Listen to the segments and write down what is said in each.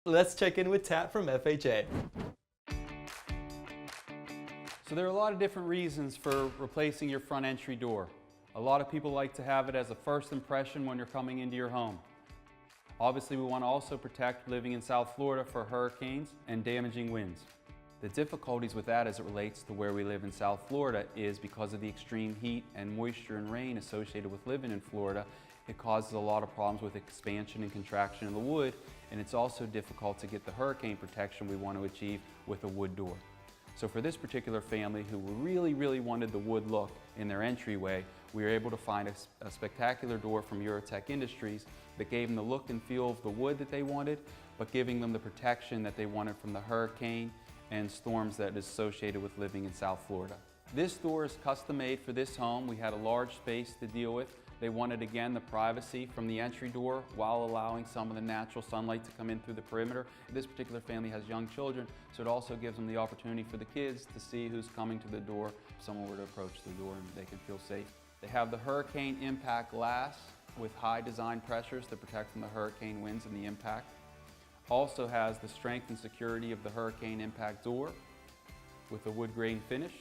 Let's check in with Tat from FHA. So there are a lot of different reasons for replacing your front entry door. A lot of people like to have it as a first impression when you're coming into your home. Obviously, we want to also protect living in South Florida for hurricanes and damaging winds. The difficulties with that as it relates to where we live in South Florida is because of the extreme heat and moisture and rain associated with living in Florida, it causes a lot of problems with expansion and contraction of the wood, and it's also difficult to get the hurricane protection we want to achieve with a wood door. So for this particular family who really wanted the wood look in their entryway, we were able to find a spectacular door from Eurotech Industries that gave them the look and feel of the wood that they wanted, but giving them the protection that they wanted from the hurricane and storms that is associated with living in South Florida. This door is custom made for this home. We had a large space to deal with. They wanted, again, the privacy from the entry door while allowing some of the natural sunlight to come in through the perimeter. This particular family has young children, so it also gives them the opportunity for the kids to see who's coming to the door. If someone were to approach the door and they can feel safe. They have the hurricane impact glass with high design pressures to protect from the hurricane winds and the impact. Also has the strength and security of the hurricane impact door with a wood grain finish,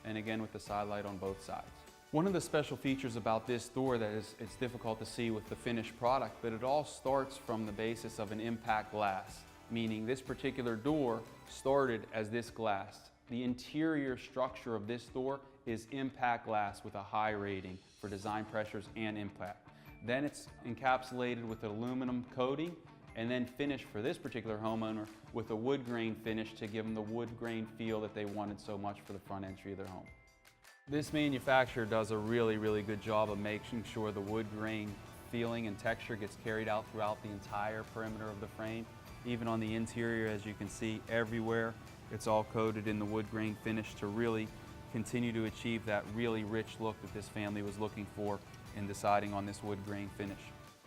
and again with the side light on both sides. One of the special features about this door that it's difficult to see with the finished product, but it all starts from the basis of an impact glass, meaning this particular door started as this glass. The interior structure of this door is impact glass with a high rating for design pressures and impact. Then it's encapsulated with an aluminum coating and then finished for this particular homeowner with a wood grain finish to give them the wood grain feel that they wanted so much for the front entry of their home. This manufacturer does a really good job of making sure the wood grain feeling and texture gets carried out throughout the entire perimeter of the frame. Even on the interior, as you can see, everywhere, it's all coated in the wood grain finish to really continue to achieve that really rich look that this family was looking for in deciding on this wood grain finish.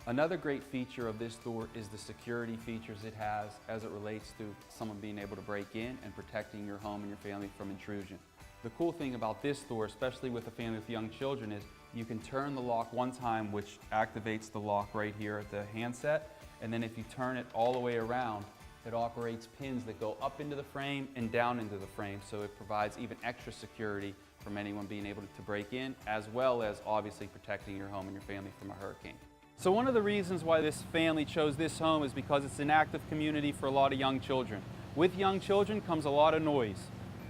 Another great feature of this door is the security features it has as it relates to someone being able to break in and protecting your home and your family from intrusion. The cool thing about this door, especially with a family with young children, is you can turn the lock one time, which activates the lock right here at the handset, and then if you turn it all the way around, it operates pins that go up into the frame and down into the frame, so it provides even extra security from anyone being able to break in, as well as obviously protecting your home and your family from a hurricane. So one of the reasons why this family chose this home is because it's an active community for a lot of young children. With young children comes a lot of noise.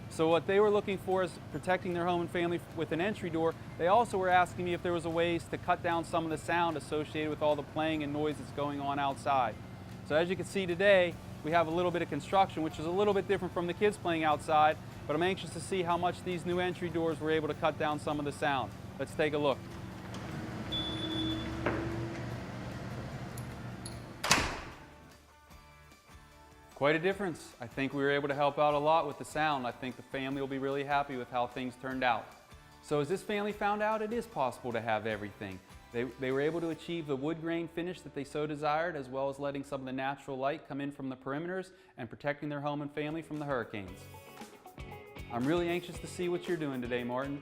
So what they were looking for is protecting their home and family with an entry door. They also were asking me if there was a ways to cut down some of the sound associated with all the playing and noise that's going on outside. So as you can see today, we have a little bit of construction, which is a little bit different from the kids playing outside, but I'm anxious to see how much these new entry doors were able to cut down some of the sound. Let's take a look. Quite a difference. I think we were able to help out a lot with the sound. I think the family will be really happy with how things turned out. So as this family found out, it is possible to have everything. They were able to achieve the wood grain finish that they so desired, as well as letting some of the natural light come in from the perimeters and protecting their home and family from the hurricanes. I'm really anxious to see what you're doing today, Martin.